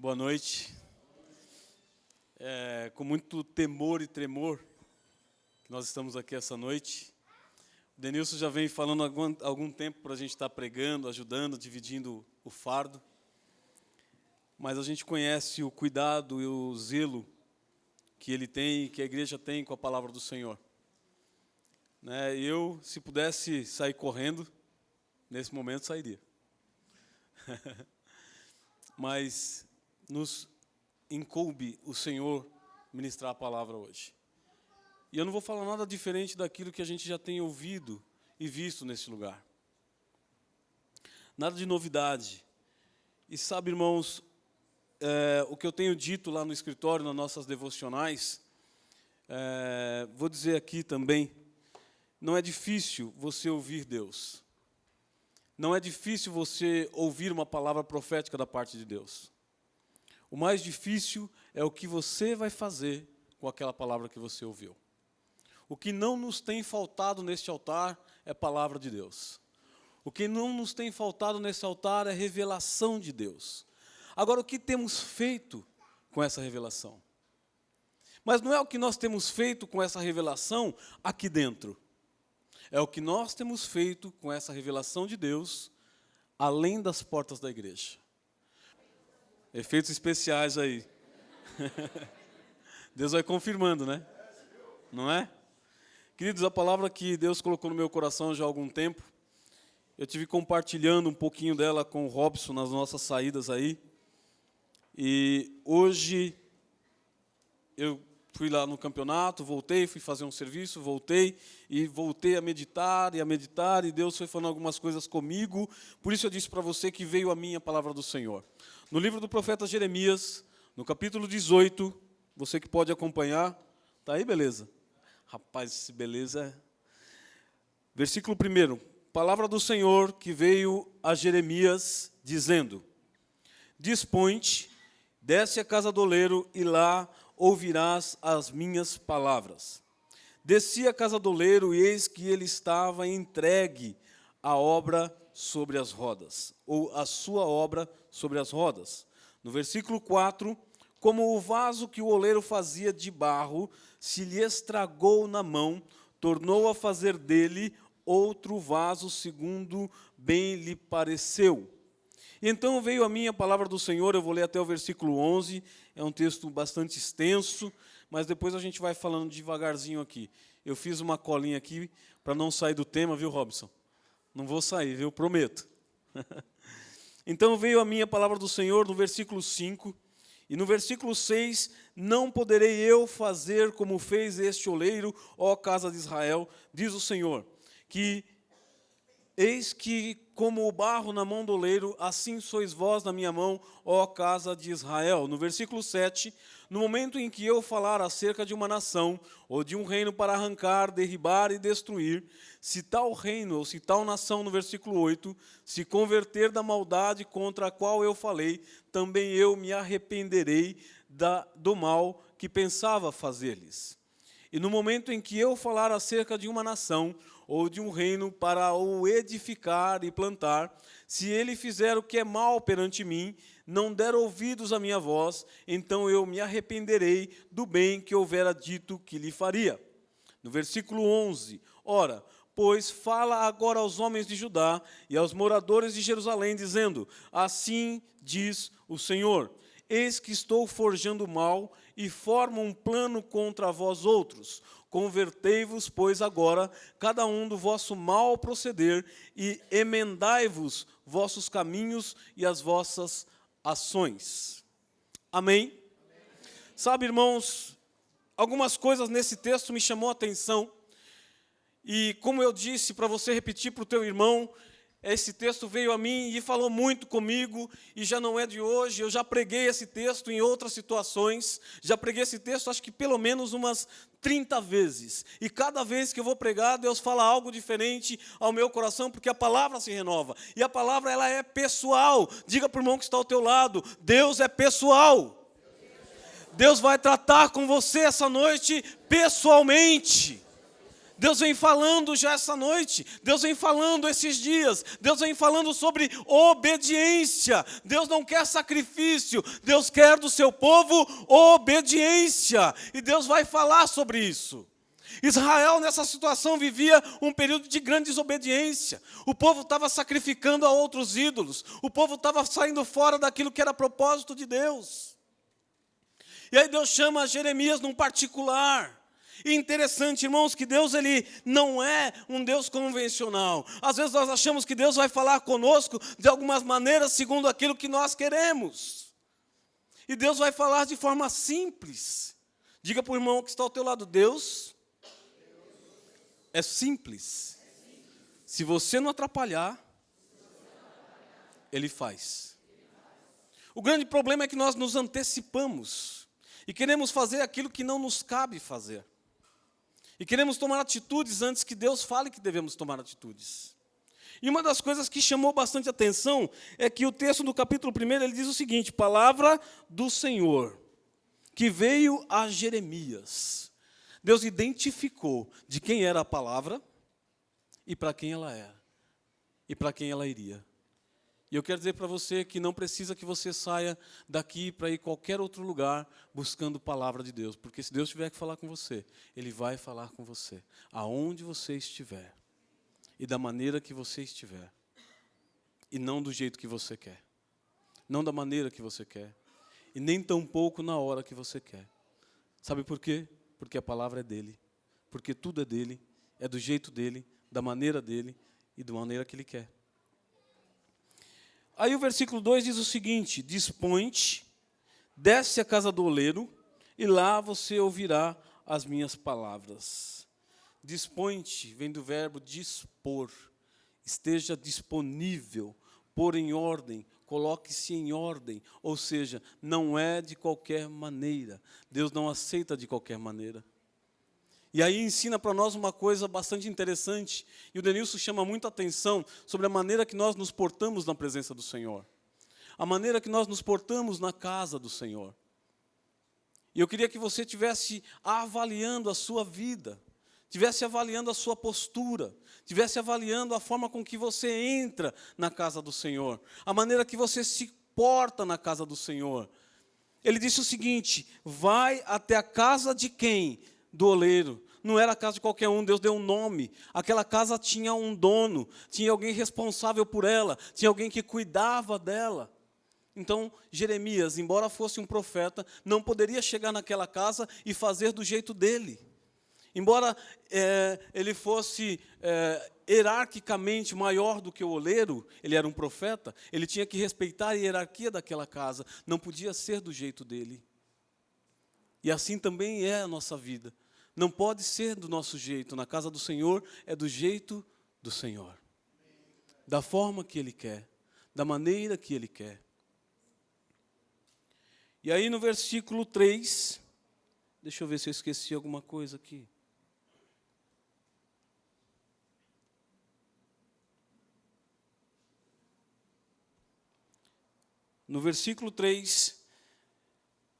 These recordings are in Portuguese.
Boa noite. Com muito temor e tremor que nós estamos aqui essa noite. O Denilson já vem falando há algum tempo para a gente estar pregando, ajudando, dividindo o fardo. Mas a gente conhece o cuidado e o zelo que ele tem, que a igreja tem com a palavra do Senhor. Eu, se pudesse sair correndo, nesse momento sairia. Mas nos incoube o Senhor ministrar a palavra hoje. E eu não vou falar nada diferente daquilo que a gente já tem ouvido e visto nesse lugar. Nada de novidade. E sabe, irmãos, o que eu tenho dito lá no escritório, nas nossas devocionais, vou dizer aqui também, não é difícil você ouvir Deus. Não é difícil você ouvir uma palavra profética da parte de Deus. O mais difícil é o que você vai fazer com aquela palavra que você ouviu. O que não nos tem faltado neste altar é palavra de Deus. O que não nos tem faltado nesse altar é revelação de Deus. Agora, o que temos feito com essa revelação? Mas não é o que nós temos feito com essa revelação aqui dentro. É o que nós temos feito com essa revelação de Deus além das portas da igreja. Efeitos especiais aí. Deus vai confirmando, né? Não é? Queridos, a palavra que Deus colocou no meu coração já há algum tempo, eu tive compartilhando um pouquinho dela com o Robson nas nossas saídas aí. E hoje eu fui lá no campeonato, voltei, fui fazer um serviço, voltei a meditar, e Deus foi falando algumas coisas comigo. Por isso eu disse para você que veio a mim a palavra do Senhor. No livro do profeta Jeremias, no capítulo 18, você que pode acompanhar, tá aí, beleza? Rapaz, esse beleza é... Versículo 1, palavra do Senhor que veio a Jeremias, dizendo: Dispõe-te, desce à casa do oleiro, e lá ouvirás as minhas palavras. Desci à casa do oleiro, e eis que ele estava entregue à obra sobre as rodas, ou a sua obra sobre as rodas. No versículo 4, como o vaso que o oleiro fazia de barro se lhe estragou na mão, tornou a fazer dele outro vaso segundo bem lhe pareceu. E então veio a mim a palavra do Senhor, eu vou ler até o versículo 11, é um texto bastante extenso, mas depois a gente vai falando devagarzinho aqui. Eu fiz uma colinha aqui para não sair do tema, viu, Robson? Não vou sair, viu? Prometo. Então veio a mim a palavra do Senhor no versículo 5, e no versículo 6, não poderei eu fazer como fez este oleiro, ó casa de Israel, diz o Senhor, que eis que como o barro na mão do oleiro, assim sois vós na minha mão, ó casa de Israel. No versículo 7, no momento em que eu falar acerca de uma nação, ou de um reino para arrancar, derribar e destruir, se tal reino, ou se tal nação, no versículo 8, se converter da maldade contra a qual eu falei, também eu me arrependerei do mal que pensava fazer-lhes. E no momento em que eu falar acerca de uma nação, ou de um reino para o edificar e plantar, se ele fizer o que é mal perante mim, não der ouvidos à minha voz, então eu me arrependerei do bem que houvera dito que lhe faria. No versículo 11, ora, pois fala agora aos homens de Judá e aos moradores de Jerusalém, dizendo, assim diz o Senhor, eis que estou forjando mal e formo um plano contra vós outros. Convertei-vos, pois, agora, cada um do vosso mal proceder, e emendai-vos vossos caminhos e as vossas ações. Amém? Amém? Sabe, irmãos, algumas coisas nesse texto me chamou a atenção, e como eu disse para você repetir para o teu irmão, esse texto veio a mim e falou muito comigo, e já não é de hoje, eu já preguei esse texto em outras situações, já preguei esse texto acho que pelo menos umas 30 vezes, e cada vez que eu vou pregar, Deus fala algo diferente ao meu coração, porque a palavra se renova, e a palavra ela é pessoal. Diga para o irmão que está ao teu lado, Deus é pessoal. Deus vai tratar com você essa noite pessoalmente. Deus vem falando já essa noite, Deus vem falando esses dias, Deus vem falando sobre obediência. Deus não quer sacrifício, Deus quer do seu povo obediência. E Deus vai falar sobre isso. Israel nessa situação vivia um período de grande desobediência. O povo estava sacrificando a outros ídolos. O povo estava saindo fora daquilo que era propósito de Deus. E aí Deus chama Jeremias num particular. E interessante, irmãos, que Deus ele não é um Deus convencional. Às vezes nós achamos que Deus vai falar conosco de algumas maneiras segundo aquilo que nós queremos. E Deus vai falar de forma simples. Diga para o irmão que está ao teu lado, Deus é simples. Se você não atrapalhar, Ele faz. O grande problema é que nós nos antecipamos e queremos fazer aquilo que não nos cabe fazer. E queremos tomar atitudes antes que Deus fale que devemos tomar atitudes. E uma das coisas que chamou bastante atenção é que o texto do capítulo 1, ele diz o seguinte: palavra do Senhor, que veio a Jeremias. Deus identificou de quem era a palavra e para quem ela era, e para quem ela iria. E eu quero dizer para você que não precisa que você saia daqui para ir a qualquer outro lugar buscando palavra de Deus. Porque se Deus tiver que falar com você, Ele vai falar com você, aonde você estiver. E da maneira que você estiver. E não do jeito que você quer. Não da maneira que você quer. E nem tampouco na hora que você quer. Sabe por quê? Porque a palavra é dEle. Porque tudo é dEle, é do jeito dEle, da maneira dEle e da maneira que Ele quer. Aí o versículo 2 diz o seguinte: dispõe-te, desce à casa do oleiro, e lá você ouvirá as minhas palavras. Dispõe-te vem do verbo dispor. Esteja disponível, pôr em ordem, coloque-se em ordem. Ou seja, não é de qualquer maneira. Deus não aceita de qualquer maneira. E aí ensina para nós uma coisa bastante interessante, e o Denilson chama muita atenção sobre a maneira que nós nos portamos na presença do Senhor. A maneira que nós nos portamos na casa do Senhor. E eu queria que você estivesse avaliando a sua vida, estivesse avaliando a sua postura, estivesse avaliando a forma com que você entra na casa do Senhor, a maneira que você se porta na casa do Senhor. Ele disse o seguinte: vai até a casa de quem? Do oleiro. Não era a casa de qualquer um, Deus deu um nome. Aquela casa tinha um dono, tinha alguém responsável por ela, tinha alguém que cuidava dela. Então, Jeremias, embora fosse um profeta, não poderia chegar naquela casa e fazer do jeito dele. Embora ele fosse hierarquicamente maior do que o oleiro, ele era um profeta, ele tinha que respeitar a hierarquia daquela casa, não podia ser do jeito dele. E assim também é a nossa vida. Não pode ser do nosso jeito. Na casa do Senhor é do jeito do Senhor. Da forma que Ele quer. Da maneira que Ele quer. E aí no versículo 3, deixa eu ver se eu esqueci alguma coisa aqui. No versículo 3,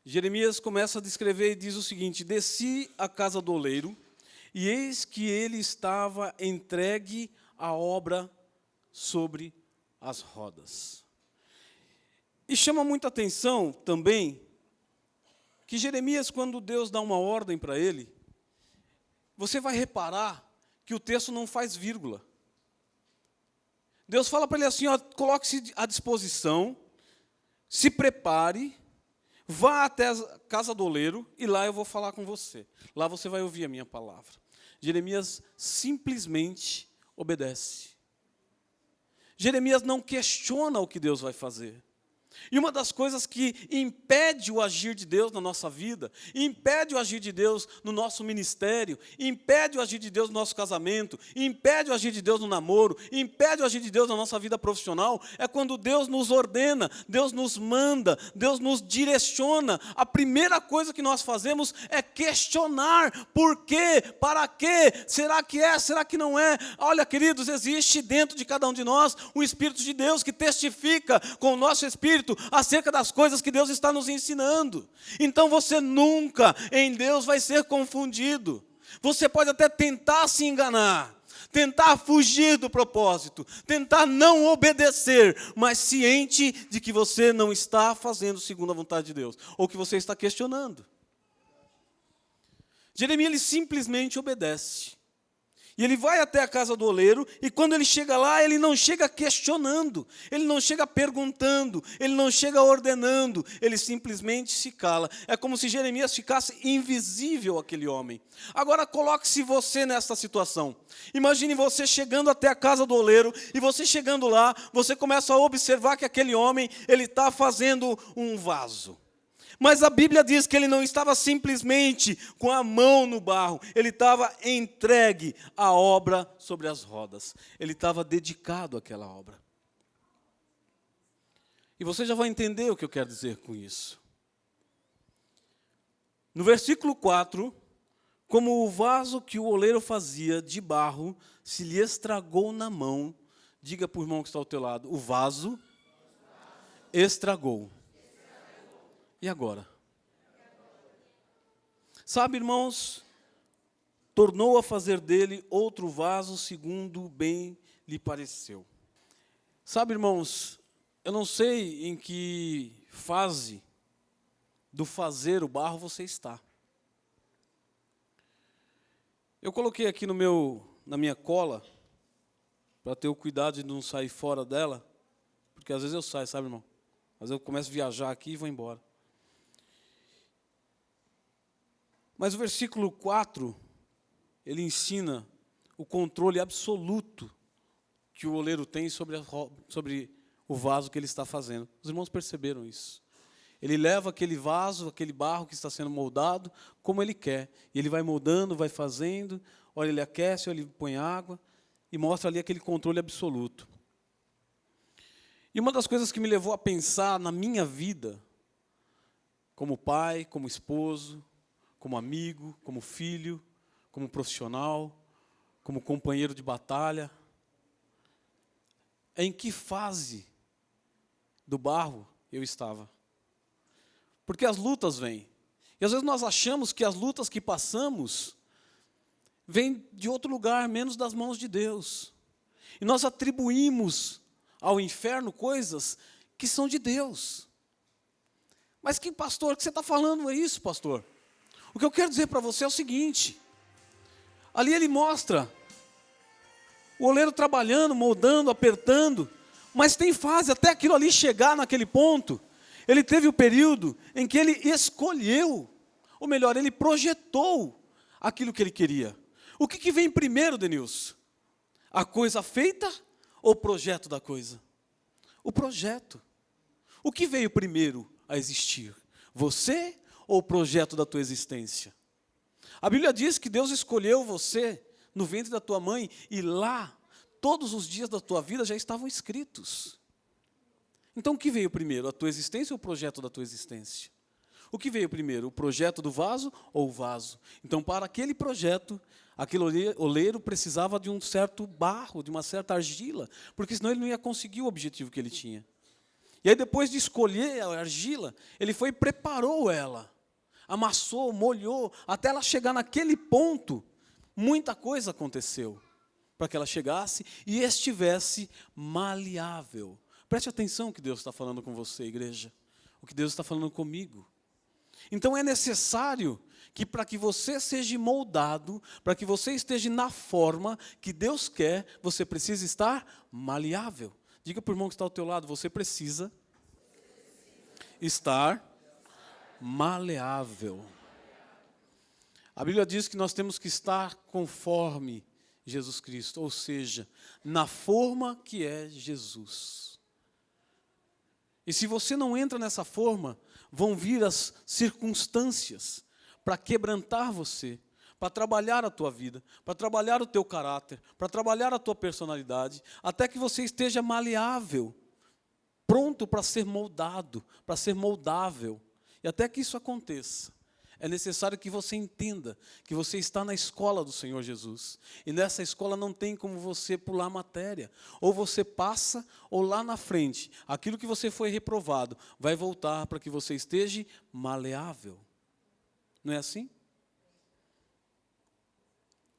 Jeremias começa a descrever e diz o seguinte: desci à casa do oleiro, e eis que ele estava entregue à obra sobre as rodas. E chama muita atenção também que Jeremias, quando Deus dá uma ordem para ele, você vai reparar que o texto não faz vírgula. Deus fala para ele assim: ó, coloque-se à disposição, se prepare, vá até a casa do oleiro e lá eu vou falar com você. Lá você vai ouvir a minha palavra. Jeremias simplesmente obedece. Jeremias não questiona o que Deus vai fazer. E uma das coisas que impede o agir de Deus na nossa vida, impede o agir de Deus no nosso ministério, impede o agir de Deus no nosso casamento, impede o agir de Deus no namoro, impede o agir de Deus na nossa vida profissional, é quando Deus nos ordena, Deus nos manda, Deus nos direciona. A primeira coisa que nós fazemos é questionar: por quê? Para quê? Será que é? Será que não é? Olha, queridos, existe dentro de cada um de nós o Espírito de Deus que testifica com o nosso Espírito acerca das coisas que Deus está nos ensinando. Então você nunca em Deus vai ser confundido. Você pode até tentar se enganar, tentar fugir do propósito, tentar não obedecer, mas ciente de que você não está fazendo segundo a vontade de Deus, ou que você está questionando. Jeremias, ele simplesmente obedece. E ele vai até a casa do oleiro, e quando ele chega lá, ele não chega questionando, ele não chega perguntando, ele não chega ordenando, ele simplesmente se cala. É como se Jeremias ficasse invisível àquele homem. Agora coloque-se você nessa situação. Imagine você chegando até a casa do oleiro, e você chegando lá, você começa a observar que aquele homem, ele está fazendo um vaso. Mas a Bíblia diz que ele não estava simplesmente com a mão no barro, ele estava entregue à obra sobre as rodas. Ele estava dedicado àquela obra. E você já vai entender o que eu quero dizer com isso. No versículo 4, como o vaso que o oleiro fazia de barro se lhe estragou na mão, diga para o irmão que está ao teu lado, o vaso estragou. E agora? Sabe, irmãos, tornou a fazer dele outro vaso segundo bem lhe pareceu. Sabe, irmãos, eu não sei em que fase do fazer o barro você está. Eu coloquei aqui na minha cola, para ter o cuidado de não sair fora dela, porque às vezes eu saio, sabe, irmão? Às vezes eu começo a viajar aqui e vou embora. Mas o versículo 4, ele ensina o controle absoluto que o oleiro tem sobre o vaso que ele está fazendo. Os irmãos perceberam isso. Ele leva aquele vaso, aquele barro que está sendo moldado, como ele quer. E ele vai moldando, vai fazendo, olha, ele aquece, olha, ele põe água, e mostra ali aquele controle absoluto. E uma das coisas que me levou a pensar na minha vida, como pai, como esposo, como amigo, como filho, como profissional, como companheiro de batalha, em que fase do barro eu estava. Porque as lutas vêm. E às vezes nós achamos que as lutas que passamos vêm de outro lugar, menos das mãos de Deus. E nós atribuímos ao inferno coisas que são de Deus. Mas que pastor, o que você está falando é isso, pastor? O que eu quero dizer para você é o seguinte, ali ele mostra o oleiro trabalhando, moldando, apertando, mas tem fase até aquilo ali chegar naquele ponto. Ele teve o período em que ele escolheu, ou melhor, ele projetou aquilo que ele queria. O que vem primeiro, Denilson? A coisa feita ou o projeto da coisa? O projeto. O que veio primeiro a existir? Você ou o projeto da tua existência? A Bíblia diz que Deus escolheu você no ventre da tua mãe e lá, todos os dias da tua vida já estavam escritos. Então o que veio primeiro, a tua existência ou o projeto da tua existência? O que veio primeiro, o projeto do vaso ou o vaso? Então para aquele projeto, aquele oleiro precisava de um certo barro, de uma certa argila, porque senão ele não ia conseguir o objetivo que ele tinha. E aí depois de escolher a argila, ele foi e preparou ela. Amassou, molhou, até ela chegar naquele ponto, muita coisa aconteceu para que ela chegasse e estivesse maleável. Preste atenção o que Deus está falando com você, igreja, o que Deus está falando comigo. Então é necessário que para que você seja moldado, para que você esteja na forma que Deus quer, você precisa estar maleável. Diga para o irmão que está ao teu lado, você precisa estar maleável. A Bíblia diz que nós temos que estar conforme Jesus Cristo, ou seja, na forma que é Jesus. E se você não entra nessa forma, vão vir as circunstâncias para quebrantar você, para trabalhar a tua vida, para trabalhar o teu caráter, para trabalhar a tua personalidade, até que você esteja maleável, pronto para ser moldado, para ser moldável. E até que isso aconteça, é necessário que você entenda que você está na escola do Senhor Jesus. E nessa escola não tem como você pular matéria. Ou você passa, ou lá na frente, aquilo que você foi reprovado, vai voltar para que você esteja maleável. Não é assim?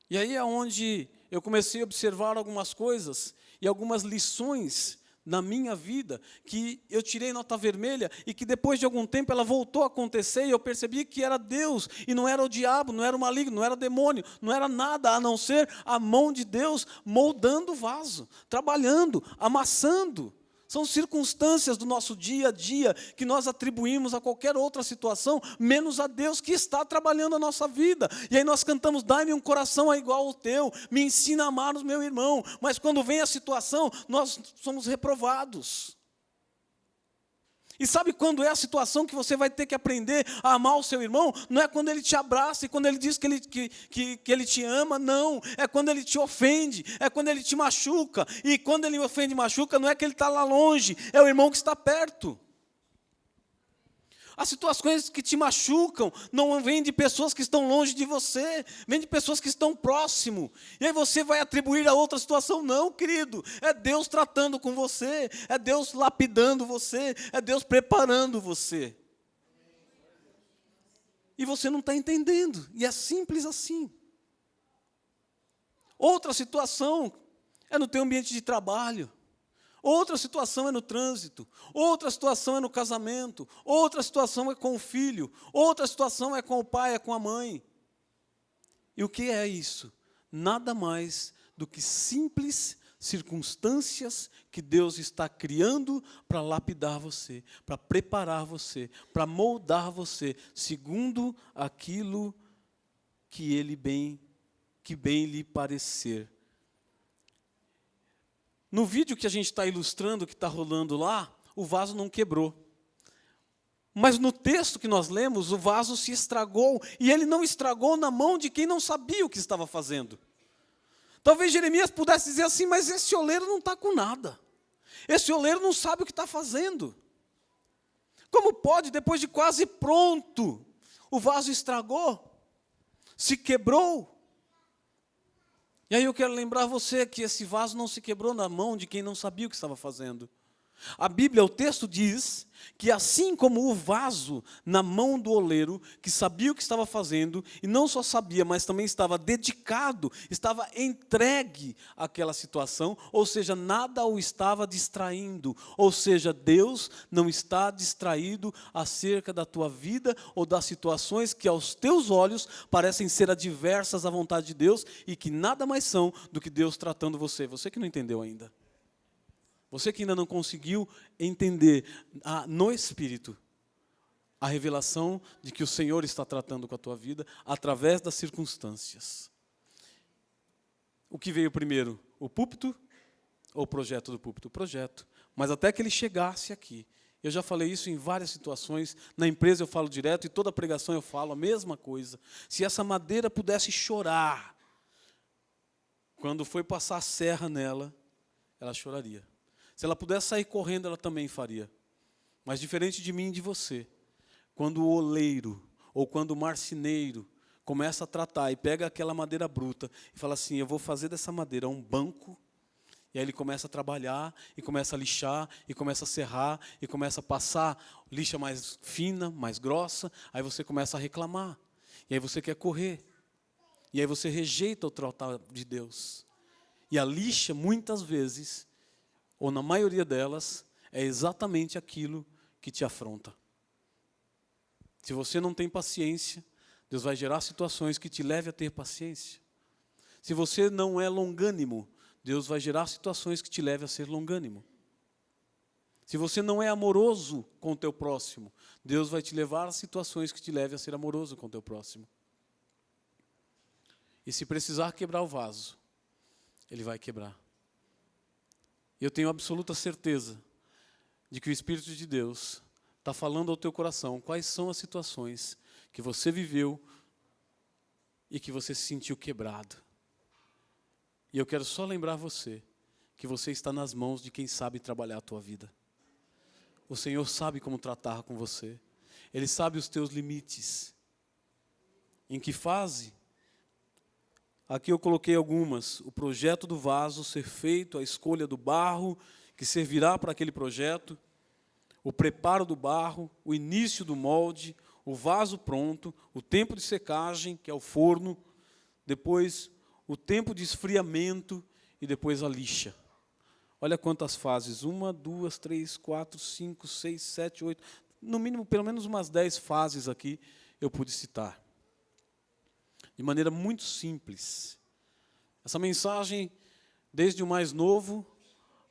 E aí é onde eu comecei a observar algumas coisas e algumas lições na minha vida, que eu tirei nota vermelha e que depois de algum tempo ela voltou a acontecer e eu percebi que era Deus e não era o diabo, não era o maligno, não era o demônio, não era nada a não ser a mão de Deus moldando o vaso, trabalhando, amassando. São circunstâncias do nosso dia a dia que nós atribuímos a qualquer outra situação, menos a Deus que está trabalhando a nossa vida. E aí nós cantamos, dai-me um coração igual ao teu, me ensina a amar o meu irmão. Mas quando vem a situação, nós somos reprovados. E sabe quando é a situação que você vai ter que aprender a amar o seu irmão? Não é quando ele te abraça e quando ele diz que ele te ama, não. É quando ele te ofende, é quando ele te machuca. E quando ele ofende e machuca, não é que ele está lá longe, é o irmão que está perto. As situações que te machucam não vêm de pessoas que estão longe de você, vêm de pessoas que estão próximo. E aí você vai atribuir a outra situação. Não, querido, é Deus tratando com você, é Deus lapidando você, é Deus preparando você. E você não está entendendo, e é simples assim. Outra situação é no teu ambiente de trabalho. Outra situação é no trânsito, outra situação é no casamento, outra situação é com o filho, outra situação é com o pai, é com a mãe. E o que é isso? Nada mais do que simples circunstâncias que Deus está criando para lapidar você, para preparar você, para moldar você, segundo aquilo que bem lhe parecer. No vídeo que a gente está ilustrando, que está rolando lá, o vaso não quebrou. Mas no texto que nós lemos, o vaso se estragou, e ele não estragou na mão de quem não sabia o que estava fazendo. Talvez Jeremias pudesse dizer assim, mas esse oleiro não está com nada. Esse oleiro não sabe o que está fazendo. Como pode, depois de quase pronto, o vaso estragou, se quebrou? E aí eu quero lembrar você que esse vaso não se quebrou na mão de quem não sabia o que estava fazendo. A Bíblia, o texto diz que assim como o vaso na mão do oleiro, que sabia o que estava fazendo, e não só sabia, mas também estava dedicado, estava entregue àquela situação, ou seja, nada o estava distraindo, ou seja, Deus não está distraído acerca da tua vida ou das situações que aos teus olhos parecem ser adversas à vontade de Deus e que nada mais são do que Deus tratando você. Você que não entendeu ainda. Você que ainda não conseguiu entender no Espírito a revelação de que o Senhor está tratando com a tua vida através das circunstâncias. O que veio primeiro? O púlpito ou o projeto do púlpito? O projeto. Mas até que ele chegasse aqui. Eu já falei isso em várias situações. Na empresa eu falo direto e toda pregação eu falo a mesma coisa. Se essa madeira pudesse chorar, quando foi passar a serra nela, ela choraria. Se ela pudesse sair correndo, ela também faria. Mas diferente de mim e de você, quando o oleiro ou quando o marceneiro começa a tratar e pega aquela madeira bruta e fala assim, eu vou fazer dessa madeira um banco, e aí ele começa a trabalhar, e começa a lixar, e começa a serrar, e começa a passar lixa mais fina, mais grossa, aí você começa a reclamar, e aí você quer correr, e aí você rejeita o tratar de Deus. E a lixa, muitas vezes, ou na maioria delas, é exatamente aquilo que te afronta. Se você não tem paciência, Deus vai gerar situações que te levem a ter paciência. Se você não é longânimo, Deus vai gerar situações que te levem a ser longânimo. Se você não é amoroso com o teu próximo, Deus vai te levar a situações que te levem a ser amoroso com o teu próximo. E se precisar quebrar o vaso, Ele vai quebrar. Eu tenho absoluta certeza de que o Espírito de Deus está falando ao teu coração quais são as situações que você viveu e que você se sentiu quebrado. E eu quero só lembrar você que você está nas mãos de quem sabe trabalhar a tua vida. O Senhor sabe como tratar com você. Ele sabe os teus limites. Em que fase? Aqui eu coloquei algumas. O projeto do vaso ser feito, a escolha do barro que servirá para aquele projeto, o preparo do barro, o início do molde, o vaso pronto, o tempo de secagem, que é o forno, depois o tempo de esfriamento e depois a lixa. Olha quantas fases, 1, 2, 3, 4, 5, 6, 7, 8, no mínimo, pelo menos umas 10 fases aqui eu pude citar. De maneira muito simples. Essa mensagem, desde o mais novo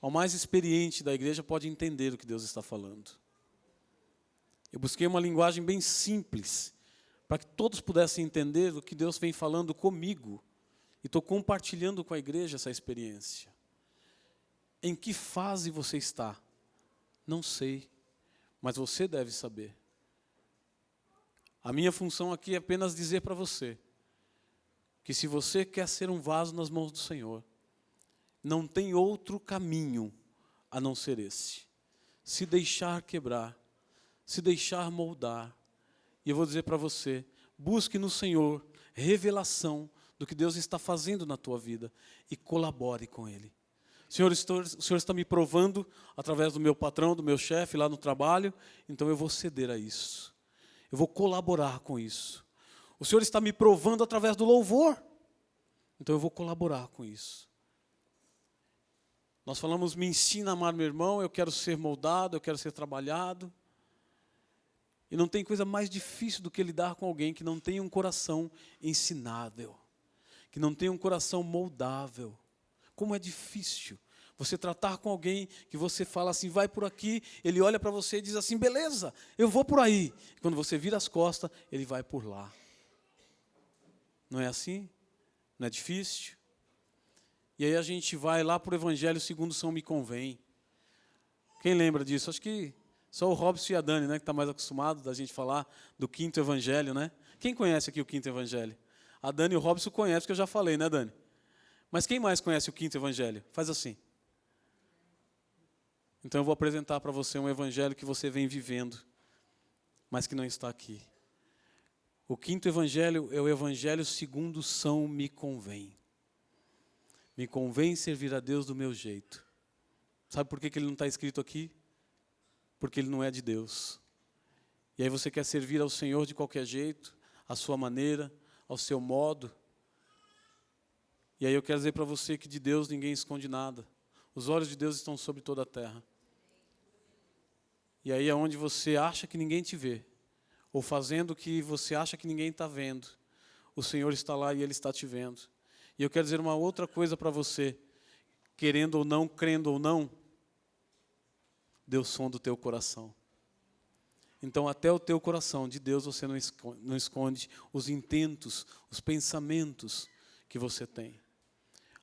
ao mais experiente da igreja, pode entender o que Deus está falando. Eu busquei uma linguagem bem simples, para que todos pudessem entender o que Deus vem falando comigo. E estou compartilhando com a igreja essa experiência. Em que fase você está? Não sei, mas você deve saber. A minha função aqui é apenas dizer para você que se você quer ser um vaso nas mãos do Senhor, não tem outro caminho a não ser esse. Se deixar quebrar, se deixar moldar. E eu vou dizer para você, busque no Senhor revelação do que Deus está fazendo na tua vida e colabore com Ele. Senhor, o Senhor está me provando através do meu patrão, do meu chefe lá no trabalho, então eu vou ceder a isso. Eu vou colaborar com isso. O Senhor está me provando através do louvor, então eu vou colaborar com isso. Nós falamos, me ensina a amar meu irmão, eu quero ser moldado, eu quero ser trabalhado. E não tem coisa mais difícil do que lidar com alguém que não tem um coração ensinável, que não tem um coração moldável. Como é difícil você tratar com alguém que você fala assim, vai por aqui, ele olha para você e diz assim, beleza, eu vou por aí. E quando você vira as costas, ele vai por lá. Não é assim? Não é difícil? E aí a gente vai lá para o Evangelho segundo São Me Convém. Quem lembra disso? Acho que só o Robson e a Dani, né, que está mais acostumado da gente falar do quinto Evangelho, né? Quem conhece aqui o quinto Evangelho? A Dani e o Robson conhecem, porque eu já falei, né, Dani? Mas quem mais conhece o quinto Evangelho? Faz assim. Então eu vou apresentar para você um Evangelho que você vem vivendo, mas que não está aqui. O quinto Evangelho é o Evangelho segundo São Me Convém. Me convém servir a Deus do meu jeito. Sabe por que ele não está escrito aqui? Porque ele não é de Deus. E aí você quer servir ao Senhor de qualquer jeito, à sua maneira, ao seu modo. E aí eu quero dizer para você que de Deus ninguém esconde nada. Os olhos de Deus estão sobre toda a terra. E aí é onde você acha que ninguém te vê, ou fazendo o que você acha que ninguém está vendo, o Senhor está lá e Ele está te vendo. E eu quero dizer uma outra coisa para você, querendo ou não, crendo ou não, Deus sonda o teu coração. Então até o teu coração, de Deus você não esconde os intentos, os pensamentos que você tem.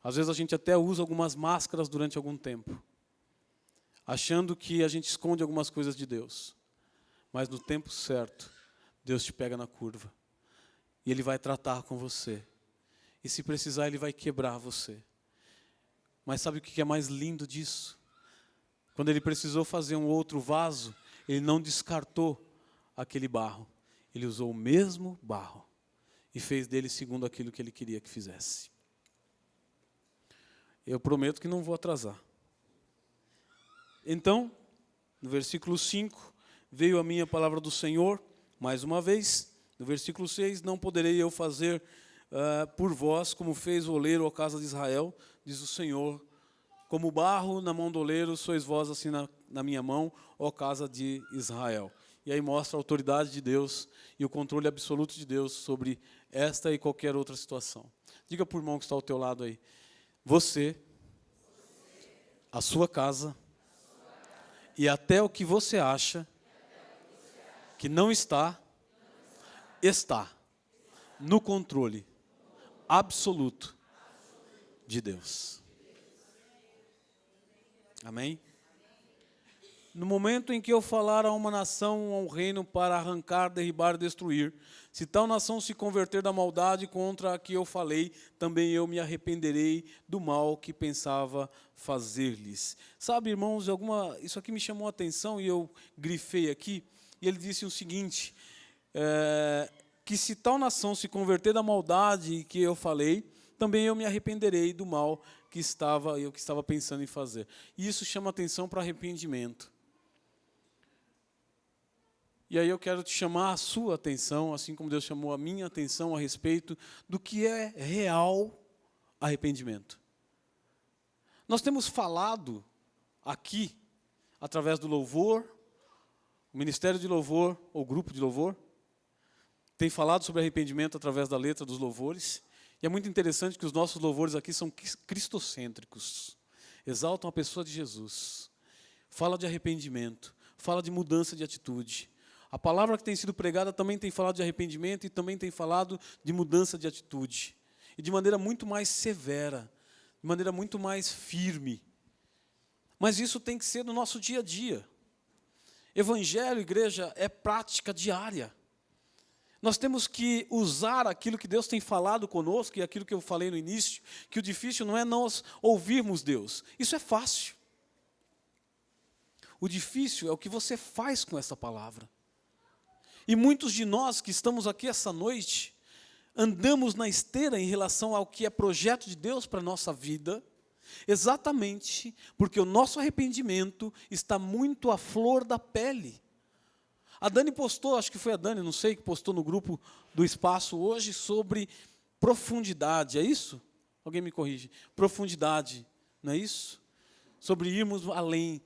Às vezes a gente até usa algumas máscaras durante algum tempo, achando que a gente esconde algumas coisas de Deus. Mas no tempo certo, Deus te pega na curva. E Ele vai tratar com você. E se precisar, Ele vai quebrar você. Mas sabe o que é mais lindo disso? Quando Ele precisou fazer um outro vaso, Ele não descartou aquele barro. Ele usou o mesmo barro e fez dele segundo aquilo que Ele queria que fizesse. Eu prometo que não vou atrasar. Então, no versículo 5, veio a minha palavra do Senhor, mais uma vez. No versículo 6, não poderei eu fazer por vós, como fez o oleiro, à casa de Israel, diz o Senhor. Como barro na mão do oleiro, sois vós assim na minha mão, ó casa de Israel. E aí mostra a autoridade de Deus e o controle absoluto de Deus sobre esta e qualquer outra situação. Diga para o irmão que está ao teu lado aí. Você, a sua casa, e até o que você acha que não está, está no controle absoluto de Deus. Amém? No momento em que eu falar a uma nação, a um reino para arrancar, derribar, destruir, se tal nação se converter da maldade contra a que eu falei, também eu me arrependerei do mal que pensava fazer-lhes. Sabe, irmãos, isso aqui me chamou a atenção e eu grifei aqui, e ele disse o seguinte, que se tal nação se converter da maldade que eu falei, também eu me arrependerei do mal que eu estava pensando em fazer. E isso chama atenção para arrependimento. E aí eu quero te chamar a sua atenção, assim como Deus chamou a minha atenção a respeito do que é real arrependimento. Nós temos falado aqui, através do louvor, o Ministério de Louvor, ou Grupo de Louvor, tem falado sobre arrependimento através da letra dos louvores, e é muito interessante que os nossos louvores aqui são cristocêntricos, exaltam a pessoa de Jesus, fala de arrependimento, fala de mudança de atitude. A palavra que tem sido pregada também tem falado de arrependimento e também tem falado de mudança de atitude, e de maneira muito mais severa, de maneira muito mais firme. Mas isso tem que ser no nosso dia a dia. Evangelho, igreja, é prática diária. Nós temos que usar aquilo que Deus tem falado conosco, e aquilo que eu falei no início, que o difícil não é nós ouvirmos Deus. Isso é fácil. O difícil é o que você faz com essa palavra. E muitos de nós que estamos aqui essa noite, andamos na esteira em relação ao que é projeto de Deus para a nossa vida, exatamente porque o nosso arrependimento está muito à flor da pele. A Dani postou, acho que foi a Dani, não sei, que postou no grupo do Espaço hoje sobre profundidade, é isso? Alguém me corrige. Profundidade, não é isso? Sobre irmos além,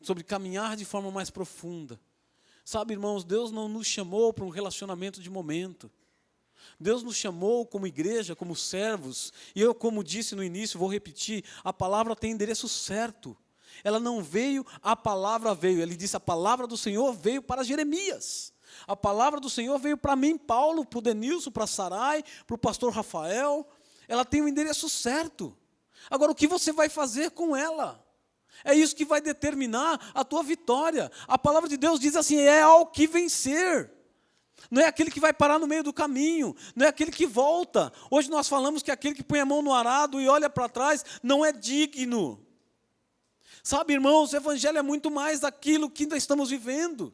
sobre caminhar de forma mais profunda. Sabe, irmãos, Deus não nos chamou para um relacionamento de momento. Deus nos chamou como igreja, como servos, e eu, como disse no início, vou repetir, a palavra tem endereço certo. Ela não veio, a palavra veio. Ele disse, a palavra do Senhor veio para Jeremias. A palavra do Senhor veio para mim, Paulo, para o Denilson, para a Sarai, para o pastor Rafael. Ela tem o endereço certo. Agora, o que você vai fazer com ela? É isso que vai determinar a tua vitória. A palavra de Deus diz assim, é ao que vencer. Não é aquele que vai parar no meio do caminho, não é aquele que volta. Hoje nós falamos que aquele que põe a mão no arado e olha para trás não é digno. Sabe, irmãos, o Evangelho é muito mais daquilo que ainda estamos vivendo.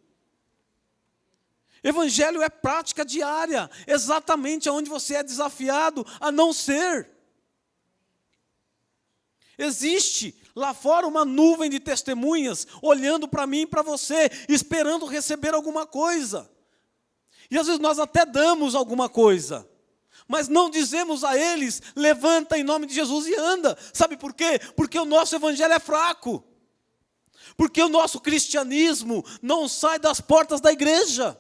Evangelho é prática diária, exatamente onde você é desafiado a não ser. Existe lá fora uma nuvem de testemunhas, olhando para mim e para você, esperando receber alguma coisa. E às vezes nós até damos alguma coisa, mas não dizemos a eles, levanta em nome de Jesus e anda. Sabe por quê? Porque o nosso evangelho é fraco. Porque o nosso cristianismo não sai das portas da igreja.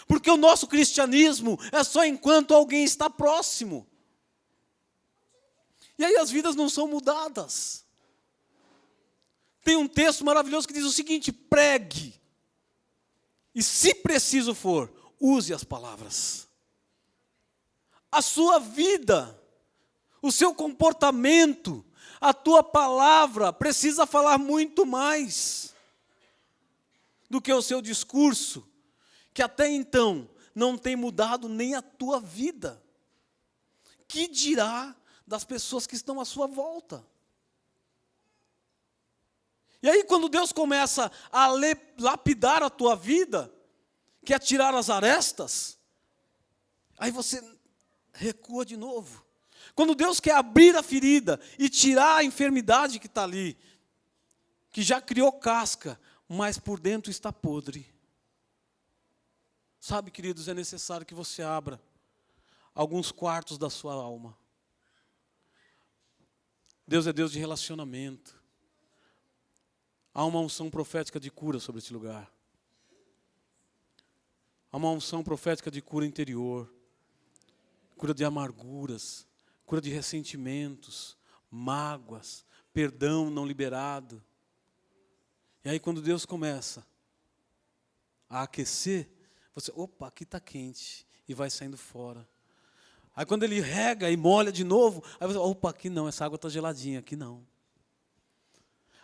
Porque o nosso cristianismo é só enquanto alguém está próximo. E aí as vidas não são mudadas. Tem um texto maravilhoso que diz o seguinte, pregue. E se preciso for, use as palavras. A sua vida, o seu comportamento, a tua palavra precisa falar muito mais do que o seu discurso, que até então não tem mudado nem a tua vida. Que dirá das pessoas que estão à sua volta? E aí quando Deus começa a lapidar a tua vida, quer tirar as arestas, aí você recua de novo. Quando Deus quer abrir a ferida e tirar a enfermidade que está ali, que já criou casca, mas por dentro está podre. Sabe, queridos, é necessário que você abra alguns quartos da sua alma. Deus é Deus de relacionamento. Há uma unção profética de cura sobre esse lugar. Há uma unção profética de cura interior, cura de amarguras, cura de ressentimentos, mágoas, perdão não liberado. E aí quando Deus começa a aquecer, você, opa, aqui está quente, e vai saindo fora. Aí quando Ele rega e molha de novo, aí você, opa, aqui não, essa água está geladinha, aqui não.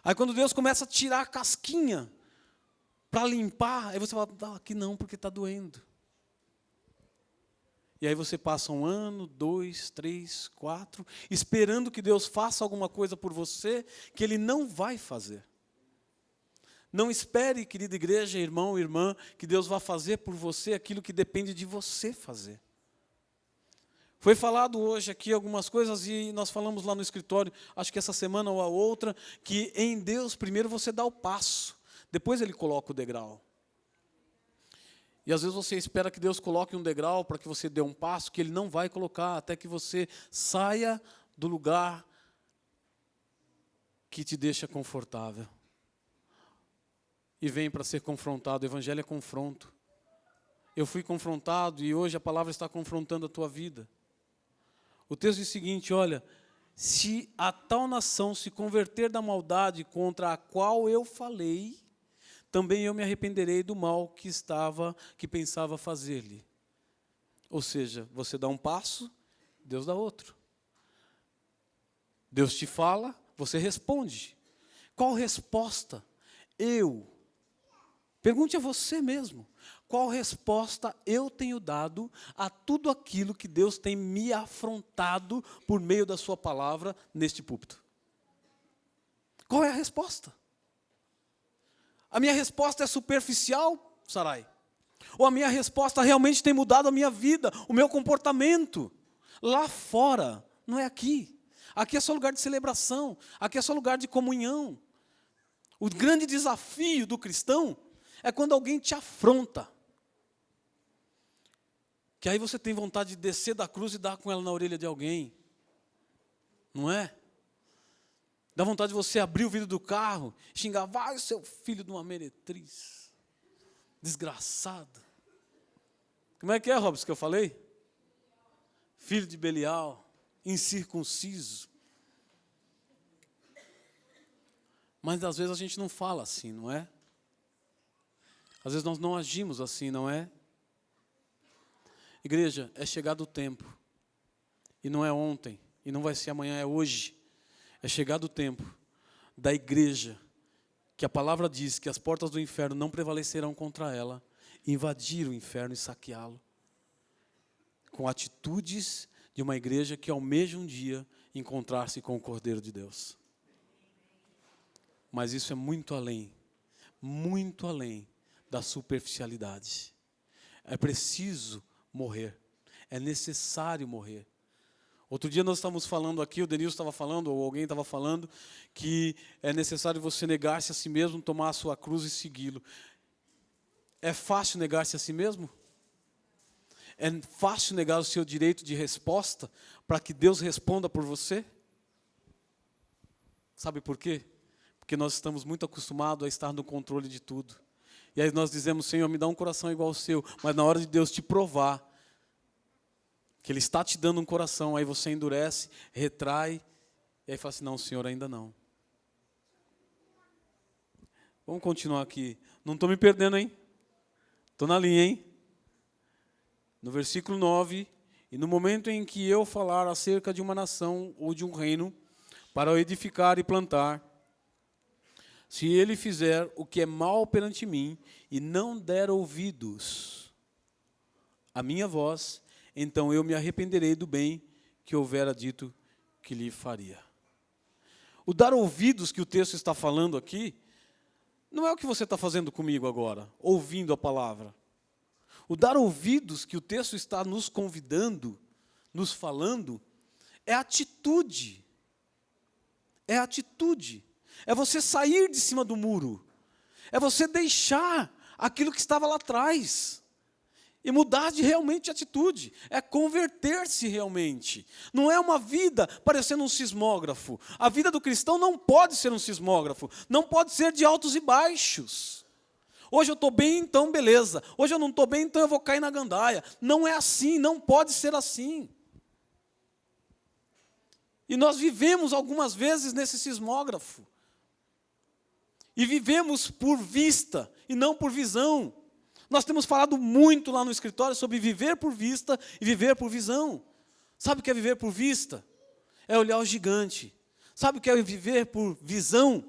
Aí quando Deus começa a tirar a casquinha para limpar, aí você fala, aqui não, porque está doendo. E aí você passa 1 ano, 2, 3, 4, esperando que Deus faça alguma coisa por você, que Ele não vai fazer. Não espere, querida igreja, irmão, irmã, que Deus vá fazer por você aquilo que depende de você fazer. Foi falado hoje aqui algumas coisas e nós falamos lá no escritório, acho que essa semana ou a outra, que em Deus primeiro você dá o passo, depois Ele coloca o degrau. E às vezes você espera que Deus coloque um degrau para que você dê um passo que Ele não vai colocar, até que você saia do lugar que te deixa confortável. E vem para ser confrontado. O Evangelho é confronto. Eu fui confrontado e hoje a palavra está confrontando a tua vida. O texto diz o seguinte, olha, se a tal nação se converter da maldade contra a qual eu falei, também eu me arrependerei do mal que pensava fazer-lhe. Ou seja, você dá um passo, Deus dá outro. Deus te fala, você responde. Qual resposta? Pergunte a você mesmo. Qual resposta eu tenho dado a tudo aquilo que Deus tem me afrontado por meio da sua palavra neste púlpito? Qual é a resposta? A minha resposta é superficial, Sarai? Ou a minha resposta realmente tem mudado a minha vida, o meu comportamento? Lá fora, não é aqui. Aqui é só lugar de celebração, aqui é só lugar de comunhão. O grande desafio do cristão é quando alguém te afronta. Que aí você tem vontade de descer da cruz e dar com ela na orelha de alguém. Não é? Dá vontade de você abrir o vidro do carro, xingar, vai seu filho de uma meretriz. Desgraçado. Como é, Robson, que eu falei? Filho de Belial, incircunciso. Mas às vezes a gente não fala assim, não é? Às vezes nós não agimos assim, não é? Igreja, é chegado o tempo. E não é ontem, e não vai ser amanhã, é hoje. É chegado o tempo da igreja, que a palavra diz que as portas do inferno não prevalecerão contra ela, invadir o inferno e saqueá-lo. Com atitudes de uma igreja que almeja um dia encontrar-se com o Cordeiro de Deus. Mas isso é muito além da superficialidade. É preciso morrer, é necessário morrer. Outro dia nós estávamos falando aqui, o Denilson estava falando, ou alguém estava falando, que é necessário você negar-se a si mesmo, tomar a sua cruz e segui-lo. É fácil negar-se a si mesmo? É fácil negar o seu direito de resposta para que Deus responda por você? Sabe por quê? Porque nós estamos muito acostumados a estar no controle de tudo. E aí nós dizemos, Senhor, me dá um coração igual ao seu, mas na hora de Deus te provar, que Ele está te dando um coração, aí você endurece, retrai, e aí fala assim, não, Senhor, ainda não. Vamos continuar aqui. Não estou me perdendo, hein? Estou na linha, hein? No versículo 9, e no momento em que eu falar acerca de uma nação ou de um reino, para o edificar e plantar, se ele fizer o que é mal perante mim, e não der ouvidos à minha voz, então eu me arrependerei do bem que houvera dito que lhe faria. O dar ouvidos que o texto está falando aqui, não é o que você está fazendo comigo agora, ouvindo a palavra. O dar ouvidos que o texto está nos convidando, nos falando, é atitude. É atitude. É você sair de cima do muro. É você deixar aquilo que estava lá atrás. E mudar realmente de atitude, é converter-se realmente. Não é uma vida parecendo um sismógrafo. A vida do cristão não pode ser um sismógrafo, não pode ser de altos e baixos. Hoje eu estou bem, então beleza. Hoje eu não estou bem, então eu vou cair na gandaia. Não é assim, não pode ser assim. E nós vivemos algumas vezes nesse sismógrafo. E vivemos por vista e não por visão. Nós temos falado muito lá no escritório sobre viver por vista e viver por visão. Sabe o que é viver por vista? É olhar o gigante. Sabe o que é viver por visão?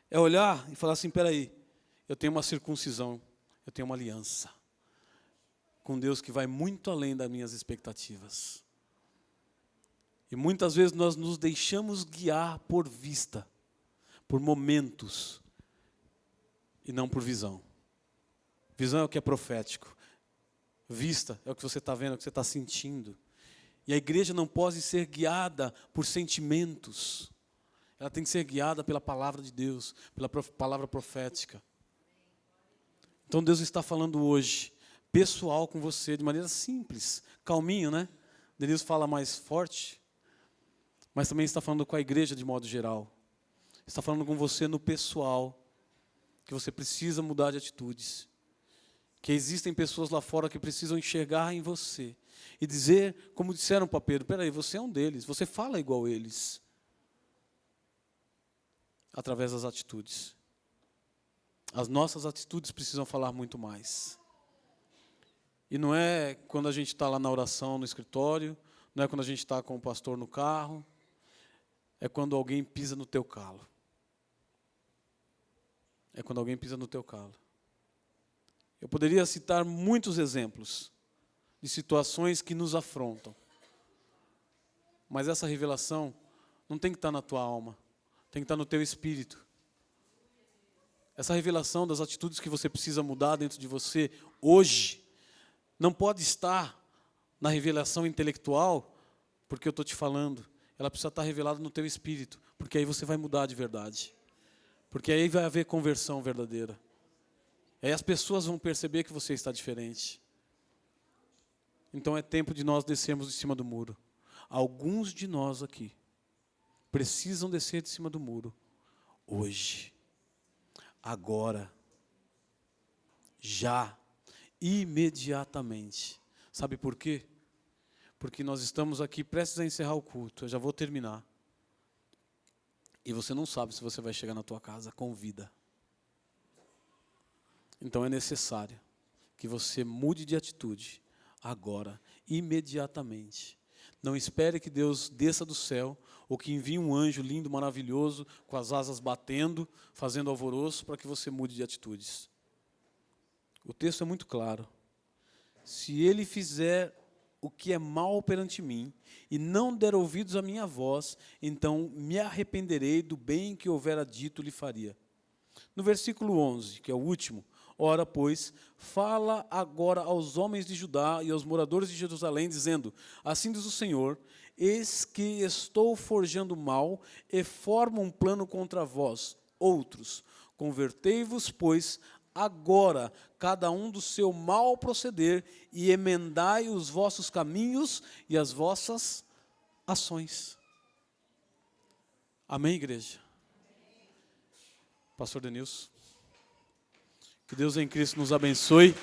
É olhar e falar assim, peraí, eu tenho uma circuncisão, eu tenho uma aliança com Deus que vai muito além das minhas expectativas. E muitas vezes nós nos deixamos guiar por vista, por momentos, e não por visão. Visão é o que é profético. Vista é o que você está vendo, é o que você está sentindo. E a igreja não pode ser guiada por sentimentos. Ela tem que ser guiada pela palavra de Deus, pela palavra profética. Então Deus está falando hoje, pessoal com você, de maneira simples, calminho, né? Denilson fala mais forte, mas também está falando com a igreja de modo geral. Está falando com você no pessoal, que você precisa mudar de atitudes. Que existem pessoas lá fora que precisam enxergar em você e dizer, como disseram para Pedro, peraí, você é um deles, você fala igual eles. Através das atitudes. As nossas atitudes precisam falar muito mais. E não é quando a gente está lá na oração, no escritório, não é quando a gente está com o pastor no carro, é quando alguém pisa no teu calo. É quando alguém pisa no teu calo. Eu poderia citar muitos exemplos de situações que nos afrontam. Mas essa revelação não tem que estar na tua alma, tem que estar no teu espírito. Essa revelação das atitudes que você precisa mudar dentro de você hoje, não pode estar na revelação intelectual, porque eu estou te falando. Ela precisa estar revelada no teu espírito, porque aí você vai mudar de verdade. Porque aí vai haver conversão verdadeira. Aí as pessoas vão perceber que você está diferente. Então é tempo de nós descermos de cima do muro. Alguns de nós aqui precisam descer de cima do muro hoje, agora, já, imediatamente. Sabe por quê? Porque nós estamos aqui prestes a encerrar o culto. Eu já vou terminar. E você não sabe se você vai chegar na tua casa com vida. Então é necessário que você mude de atitude agora, imediatamente. Não espere que Deus desça do céu ou que envie um anjo lindo, maravilhoso, com as asas batendo, fazendo alvoroço, para que você mude de atitudes. O texto é muito claro. Se ele fizer o que é mal perante mim e não der ouvidos à minha voz, então me arrependerei do bem que houvera dito lhe faria. No versículo 11, que é o último, ora, pois, fala agora aos homens de Judá e aos moradores de Jerusalém, dizendo, assim diz o Senhor, eis que estou forjando mal e formo um plano contra vós, outros. Convertei-vos, pois, agora, cada um do seu mal proceder, e emendai os vossos caminhos e as vossas ações. Amém, igreja? Pastor Denilson. Que Deus em Cristo nos abençoe.